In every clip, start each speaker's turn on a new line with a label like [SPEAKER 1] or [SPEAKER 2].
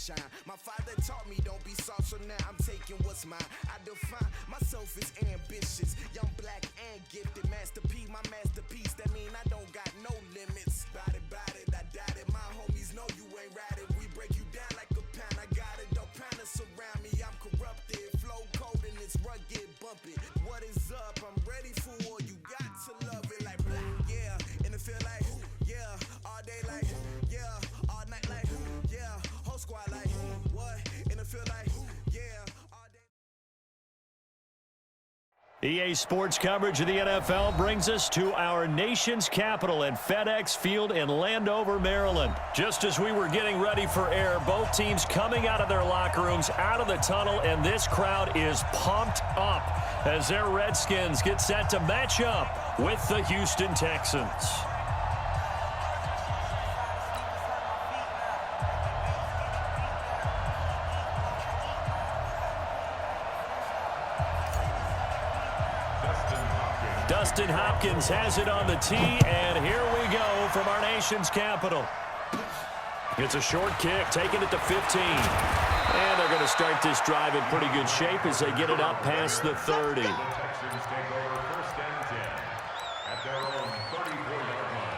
[SPEAKER 1] shine. My father taught me don't be soft, so now I'm taking what's mine. I define myself as ambitious, young, black, and gifted. Master P, my masterpiece, that mean I don't got no limits. Bout it, I doubt it. My homies know you ain't ride it. We break you down like a pound. I got it, don't pound us around me. I'm corrupted, flow cold and it's rugged, bump it. What is up? I'm ready for war. You got to love it like blah, yeah. And it feel like yeah, all day like yeah, all night like yeah, whole squad like what? And it feel like yeah, all day.
[SPEAKER 2] EA Sports coverage of the NFL brings us to our nation's capital at FedEx Field in Landover, Maryland. Just as we were getting ready for air, both teams coming out of their locker rooms, out of the tunnel, and this crowd is pumped up as their Redskins get set to match up with the Houston Texans. Dustin Hopkins has it on the tee, and here we go from our nation's capital. It's a short kick, taking it to 15. And they're going to start this drive in pretty good shape as they get it up past the 30.
[SPEAKER 3] The Texans take over first and 10 at their own 34-yard line.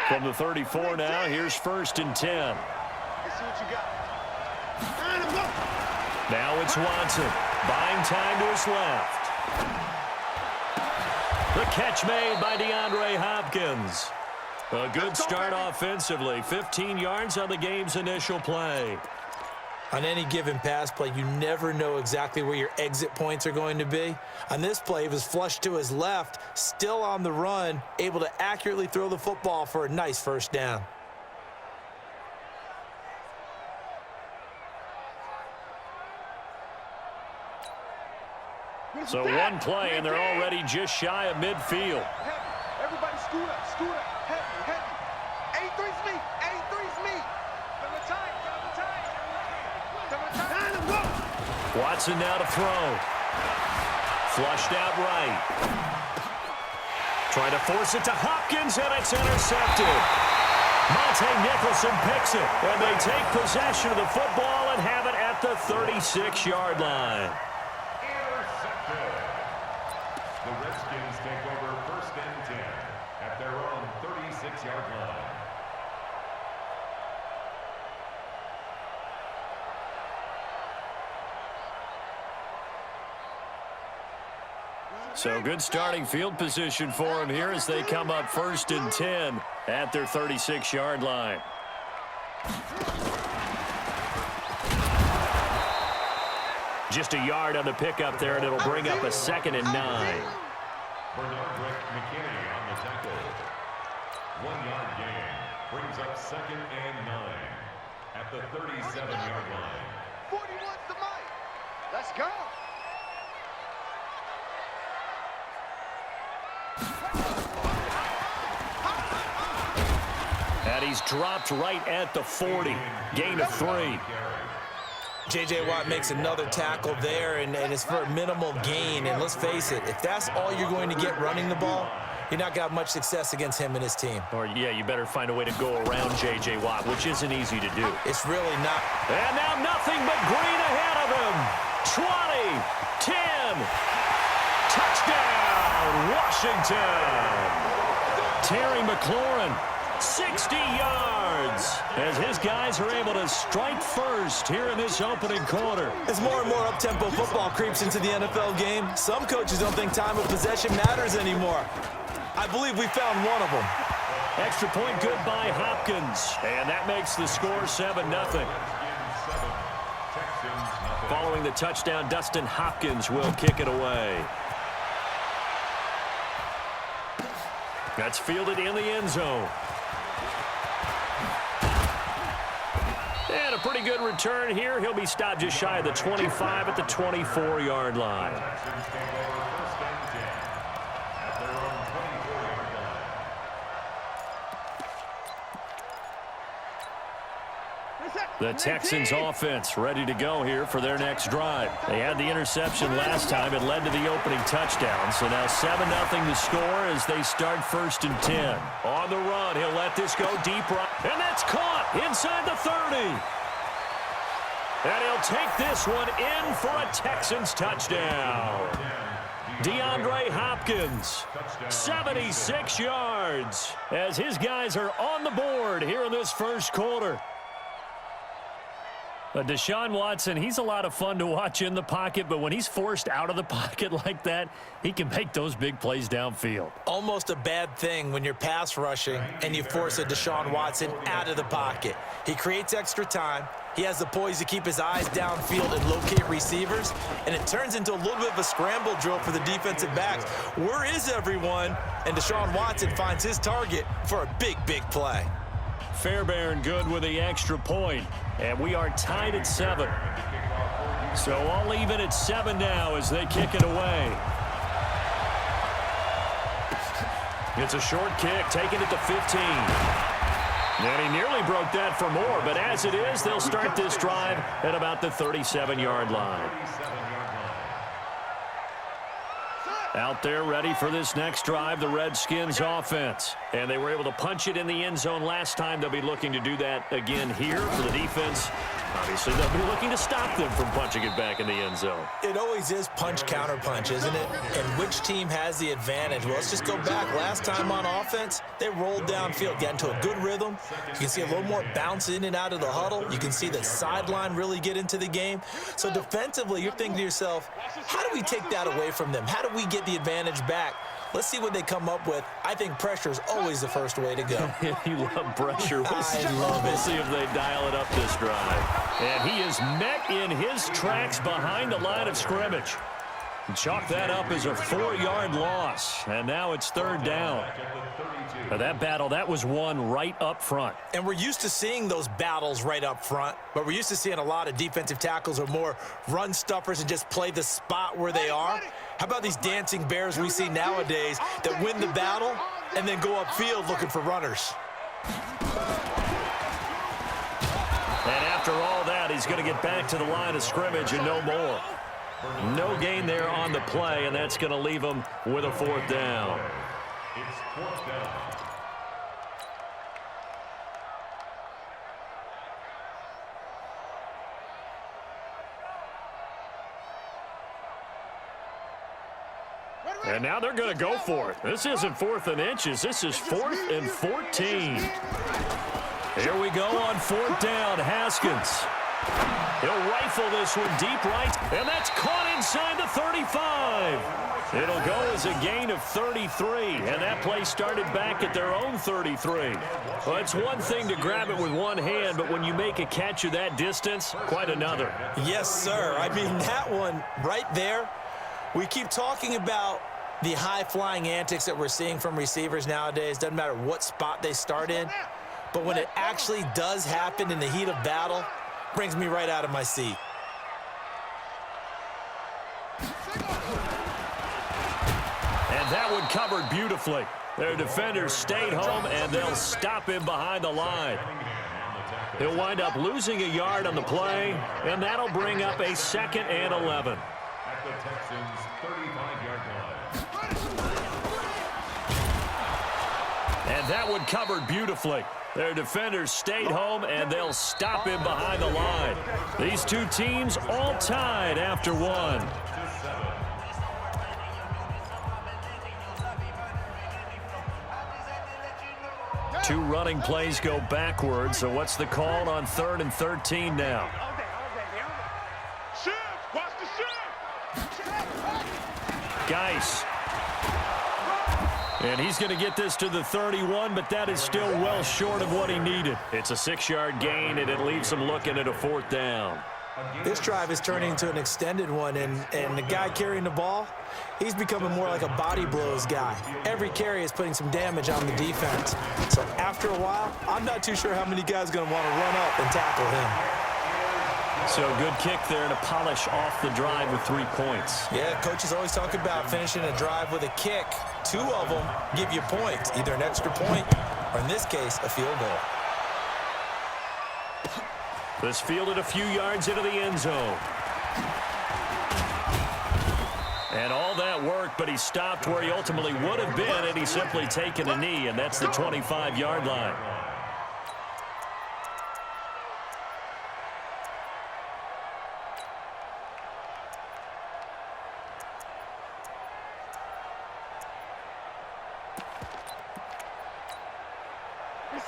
[SPEAKER 2] From the 34 now, here's first and 10.
[SPEAKER 4] Let's see what you got.
[SPEAKER 2] Now it's Watson, buying time to his left. The catch made by DeAndre Hopkins. A good start offensively, 15 yards on the game's initial play.
[SPEAKER 5] On any given pass play, you never know exactly where your exit points are going to be. On this play, he was flushed to his left, still on the run, able to accurately throw the football for a nice first down.
[SPEAKER 2] So one play, and they're already just shy of midfield.
[SPEAKER 4] Everybody scoot up, heavy. A3's me, A3's me. Double time.
[SPEAKER 2] Watson now to throw. Flushed out right. Trying to force it to Hopkins, and it's intercepted. Monte Nicholson picks it, and they take possession of the football and have it at the 36-yard line.
[SPEAKER 3] Intercepted. The Redskins take over first and 10 at their own 36-yard line.
[SPEAKER 2] So good starting field position for them here as they come up first and 10 at their 36-yard line. Just a yard on the pickup there, and it'll bring up a second and 9.
[SPEAKER 3] Bernard McKinney on the tackle. 1-yard gain brings up second and 9 at the 37-yard line.
[SPEAKER 4] 41's the mic. Let's go.
[SPEAKER 2] And he's dropped right at the 40. Gain of 3.
[SPEAKER 5] J.J. Watt makes another tackle there, and it's for a minimal gain. And let's face it, if that's all you're going to get running the ball, you're not going to have much success against him and his team.
[SPEAKER 2] Or, yeah, you better find a way to go around J.J. Watt, which isn't easy to do.
[SPEAKER 5] It's really not.
[SPEAKER 2] And now nothing but green ahead of him. 20, 10, touchdown, Washington. Terry McLaurin, 60 yards, as his guys are able to strike first here in this opening quarter.
[SPEAKER 5] As more and more up-tempo football creeps into the NFL game, some coaches don't think time of possession matters anymore. I believe we found one of them.
[SPEAKER 2] Extra point good by Hopkins, and that makes the score 7-0. Following the touchdown, Dustin Hopkins will kick it away. That's fielded in the end zone. And a pretty good return here. He'll be stopped just shy of the 25 at the 24-yard line. The Texans offense ready to go here for their next drive. They had the interception last time. It led to the opening touchdown. So now 7-0 to score as they start 1st and 10. On the run, he'll let this go deep right. And that's caught inside the 30. And he'll take this one in for a Texans touchdown. DeAndre Hopkins, 76 yards, as his guys are on the board here in this first quarter. Deshaun Watson, he's a lot of fun to watch in the pocket, but when he's forced out of the pocket like that, he can make those big plays downfield.
[SPEAKER 5] Almost a bad thing when you're pass rushing and you force a Deshaun Watson out of the pocket. He creates extra time. He has the poise to keep his eyes downfield and locate receivers, and it turns into a little bit of a scramble drill for the defensive backs. Where is everyone? And Deshaun Watson finds his target for a big, big play.
[SPEAKER 2] Fairbairn good with the extra point, and we are tied at 7. So all even at 7 now as they kick it away. It's a short kick, taken at the 15. And he nearly broke that for more, but as it is, they'll start this drive at about the 37-yard line. Out there ready for this next drive, the Redskins offense. And they were able to punch it in the end zone last time. They'll be looking to do that again here for the defense. Obviously, they'll be looking to stop them from punching it back in the end zone.
[SPEAKER 5] It always is punch-counter-punch, isn't it? And which team has the advantage? Well, let's just go back. Last time on offense, they rolled downfield, got into a good rhythm. You can see a little more bounce in and out of the huddle. You can see the sideline really get into the game. So defensively, you're thinking to yourself, how do we take that away from them? How do we get the advantage back? Let's see what they come up with. I think pressure is always the first way to go.
[SPEAKER 2] You love pressure. We'll see if they dial it up this drive. And he is met in his tracks behind the line of scrimmage. Chalk that up as a 4-yard loss. And now it's 3rd down. That battle, that was won right up front.
[SPEAKER 5] And we're used to seeing those battles right up front, but we're used to seeing a lot of defensive tackles or more run stuffers and just play the spot where they are. How about these dancing bears we see nowadays that win the battle and then go upfield looking for runners?
[SPEAKER 2] And after all that, he's going to get back to the line of scrimmage and no more. No gain there on the play, and that's going to leave him with a 4th down.
[SPEAKER 3] It's 4th down.
[SPEAKER 2] And now they're going to go for it. This isn't 4th and inches. This is 4th and 14. Here we go on 4th down. Haskins. He'll rifle this one deep right, and that's caught inside the 35. It'll go as a gain of 33, and that play started back at their own 33. Well, it's one thing to grab it with one hand, but when you make a catch of that distance, quite another.
[SPEAKER 5] Yes, sir. I mean, that one right there, we keep talking about the high-flying antics that we're seeing from receivers nowadays. Doesn't matter what spot they start in, but when it actually does happen in the heat of battle, brings me right out of my seat.
[SPEAKER 2] And that one covered beautifully. Their defenders stayed home, and they'll stop him behind the line. He'll wind up losing a yard on the play, and that'll bring up a 2nd and 11.
[SPEAKER 3] At the Texans' 35-yard line.
[SPEAKER 2] And that one covered beautifully. Their defenders stayed home, and they'll stop him behind the line. These two teams all tied after 1. Two running plays go backwards, so what's the call on 3rd and 13 now? Geis. And he's going to get this to the 31, but that is still well short of what he needed. It's a 6-yard gain, and it leaves him looking at a 4th down.
[SPEAKER 5] This drive is turning into an extended one, and the guy carrying the ball, he's becoming more like a body blows guy. Every carry is putting some damage on the defense. So after a while, I'm not too sure how many guys are going to want to run up and tackle him.
[SPEAKER 2] So good kick there to polish off the drive with 3 points.
[SPEAKER 5] Yeah, coaches always talk about finishing a drive with a kick. 2 of them give you points, either an extra point or, in this case, a field goal.
[SPEAKER 2] This fielded a few yards into the end zone. And all that work, but he stopped where he ultimately would have been had he simply taken a knee, and that's the 25-yard line.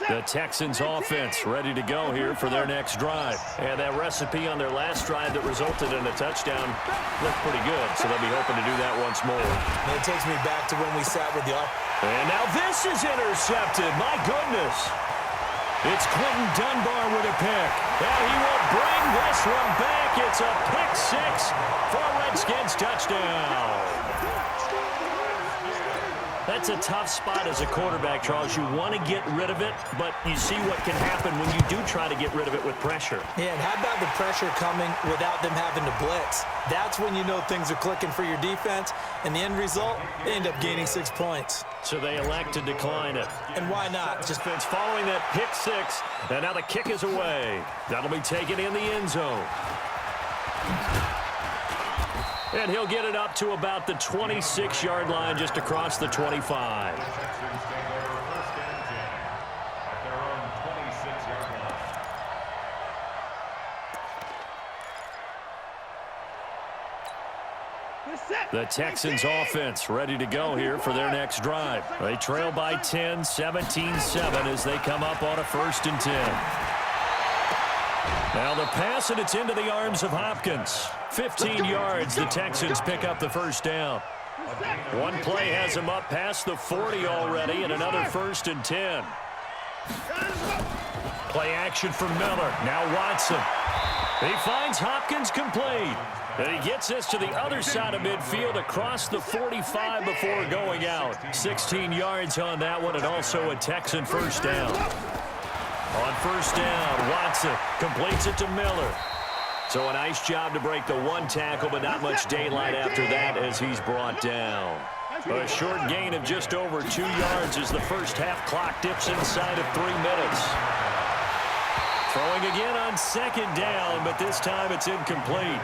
[SPEAKER 2] The Texans offense ready to go here for their next drive. And that recipe on their last drive that resulted in a touchdown looked pretty good, so they'll be hoping to do that once more.
[SPEAKER 5] And it takes me back to when we sat with the
[SPEAKER 2] And now this is intercepted. My goodness. It's Quentin Dunbar with a pick. And he will bring this one back. It's a pick 6 for a Redskins touchdown. That's a tough spot as a quarterback, Charles. You want to get rid of it, but you see what can happen when you do try to get rid of it with pressure.
[SPEAKER 5] Yeah, and how about the pressure coming without them having to blitz? That's when you know things are clicking for your defense, and the end result, they end up gaining 6 points.
[SPEAKER 2] So they elect to decline it.
[SPEAKER 5] And why not?
[SPEAKER 2] Just it's following that pick 6, and now the kick is away. That'll be taken in the end zone. And he'll get it up to about the 26-yard line, just across the 25. The Texans offense ready to go here for their next drive. They trail by 10, 17-7 as they come up on a 1st and 10. Now the pass, and it's into the arms of Hopkins. 15 yards, the Texans pick up the first down. One play has him up past the 40 already, and another 1st and 10. Play action for Miller. Now Watson. He finds Hopkins complete. And he gets this to the other side of midfield across the 45 before going out. 16 yards on that one, and also a Texan first down. On first down, Watson completes it to Miller. So a nice job to break the 1 tackle, but not much daylight after that as he's brought down. A short gain of just over 2 yards as the first half clock dips inside of 3 minutes. Throwing again on 2nd down, but this time it's incomplete.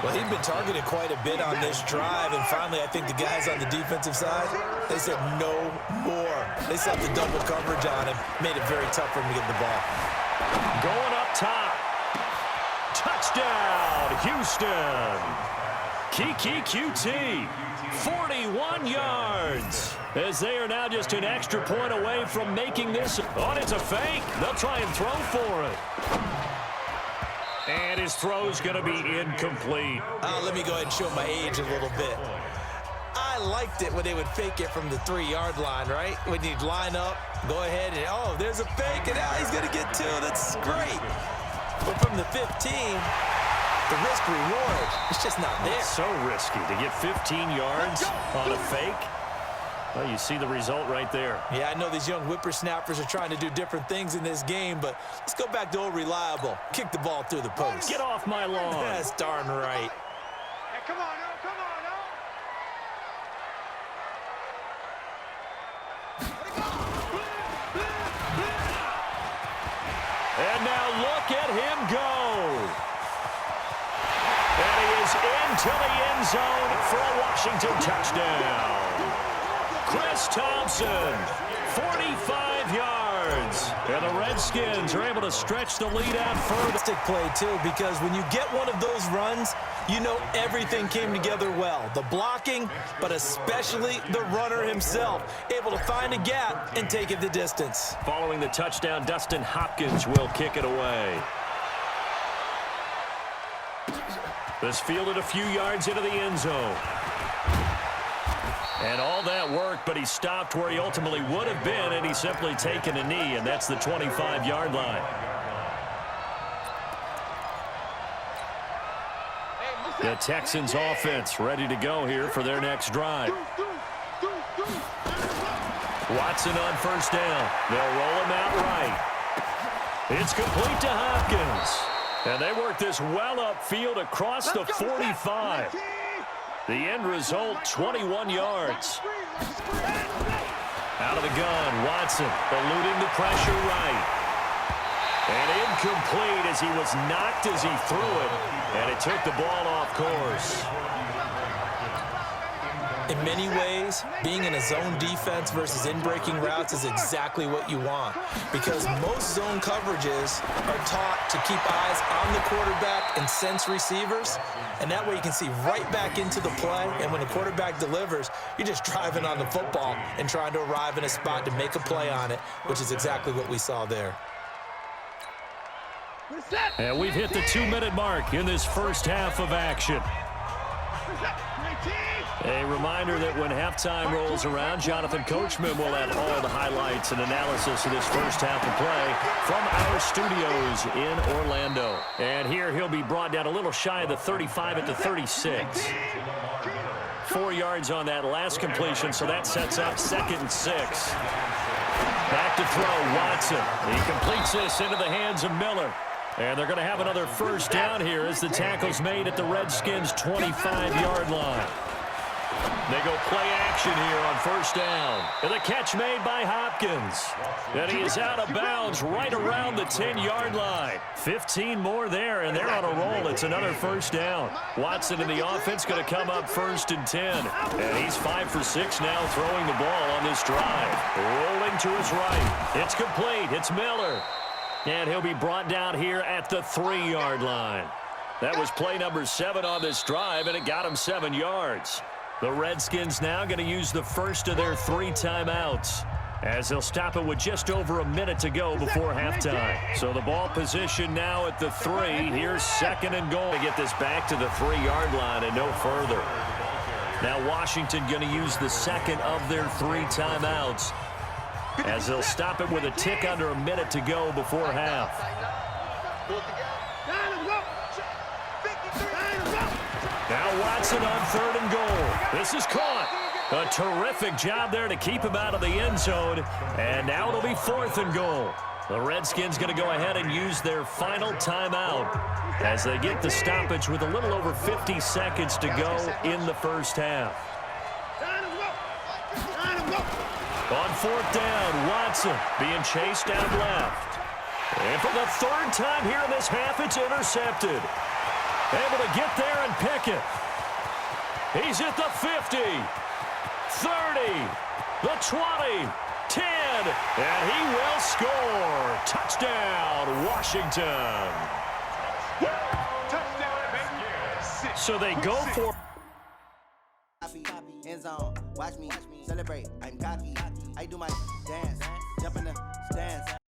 [SPEAKER 5] Well, he'd been targeted quite a bit on this drive, and finally I think the guys on the defensive side, they said no more. They set the double coverage on him, made it very tough for him to get the ball.
[SPEAKER 2] Going up top. Touchdown, Houston. Kiki QT, 41 yards. As they are now just an extra point away from making this. Oh, it's a fake. They'll try and throw for it. And his throw's going to be incomplete.
[SPEAKER 5] Let me go ahead and show my age a little bit. I liked it when they would fake it from the 3-yard line, right? When you'd line up, go ahead, and, oh, there's a fake, and now he's going to get 2. That's great. But from the 15, the risk-reward, it's just not there.
[SPEAKER 2] It's so risky to get 15 yards on a fake. Well, you see the result right there.
[SPEAKER 5] Yeah, I know these young whippersnappers are trying to do different things in this game, but let's go back to old reliable. Kick the ball through the post.
[SPEAKER 2] Get off my lawn.
[SPEAKER 5] That's darn right.
[SPEAKER 4] Hey, come on now, come on now.
[SPEAKER 2] And now look at him go. And he is into the end zone for a Washington touchdown. Chris Thompson, 45 yards. And the Redskins are able to stretch the lead out further.
[SPEAKER 5] Stick play, too, because when you get one of those runs, you know everything came together well. The blocking, but especially the runner himself, able to find a gap and take it the distance.
[SPEAKER 2] Following the touchdown, Dustin Hopkins will kick it away. This fielded a few yards into the end zone. And all that work, but he stopped where he ultimately would have been, and he's simply taken a knee, and that's the 25-yard line. The Texans offense ready to go here for their next drive. Watson on first down. They'll roll him out right. It's complete to Hopkins. And they work this well upfield across the 45. The end result, 21 yards. Out of the gun, Watson eluding the pressure right. And incomplete as he was knocked as he threw it. And it took the ball off course.
[SPEAKER 5] In many ways, being in a zone defense versus in-breaking routes is exactly what you want, because most zone coverages are taught to keep eyes on the quarterback and sense receivers, and that way you can see right back into the play, and when the quarterback delivers, you're just driving on the football and trying to arrive in a spot to make a play on it, which is exactly what we saw there.
[SPEAKER 2] And we've hit the 2-minute mark in this first half of action. A reminder that when halftime rolls around, Jonathan Coachman will have all the highlights and analysis of this first half of play from our studios in Orlando. And here he'll be brought down a little shy of the 35 at the 36. 4 yards on that last completion, so that sets up 2nd and 6. Back to throw, Watson. He completes this into the hands of Miller. And they're going to have another first down here as the tackle's made at the Redskins' 25-yard line. They go play action here on first down. And the catch made by Hopkins. And he is out of bounds right around the 10-yard line. 15 more there, and they're on a roll. It's another first down. Watson in the offense going to come up 1st and 10. And he's 5 for 6 now throwing the ball on this drive. Rolling to his right. It's complete. It's Miller. And he'll be brought down here at the 3-yard line. That was play number 7 on this drive, and it got him 7 yards. The Redskins now going to use the first of their 3 timeouts, as they'll stop it with just over a minute to go before halftime. So the ball position now at the 3. Here's 2nd and goal to get this back to the 3-yard line and no further. Now Washington going to use the 2nd of their 3 timeouts, as they'll stop it with a tick under a minute to go before half. Now Watson on 3rd and goal. This is caught. A terrific job there to keep him out of the end zone. And now it'll be 4th and goal. The Redskins going to go ahead and use their final timeout as they get the stoppage with a little over 50 seconds to go in the first half. On 4th down, Watson being chased down left. And for the 3rd time here in this half, it's intercepted. Able to get there and pick it. He's at the 50, 30, the 20, 10, and he will score. Touchdown, Washington. So they go for...
[SPEAKER 6] End zone, watch me celebrate. I'm cocky. I do my dance, jump in the stands.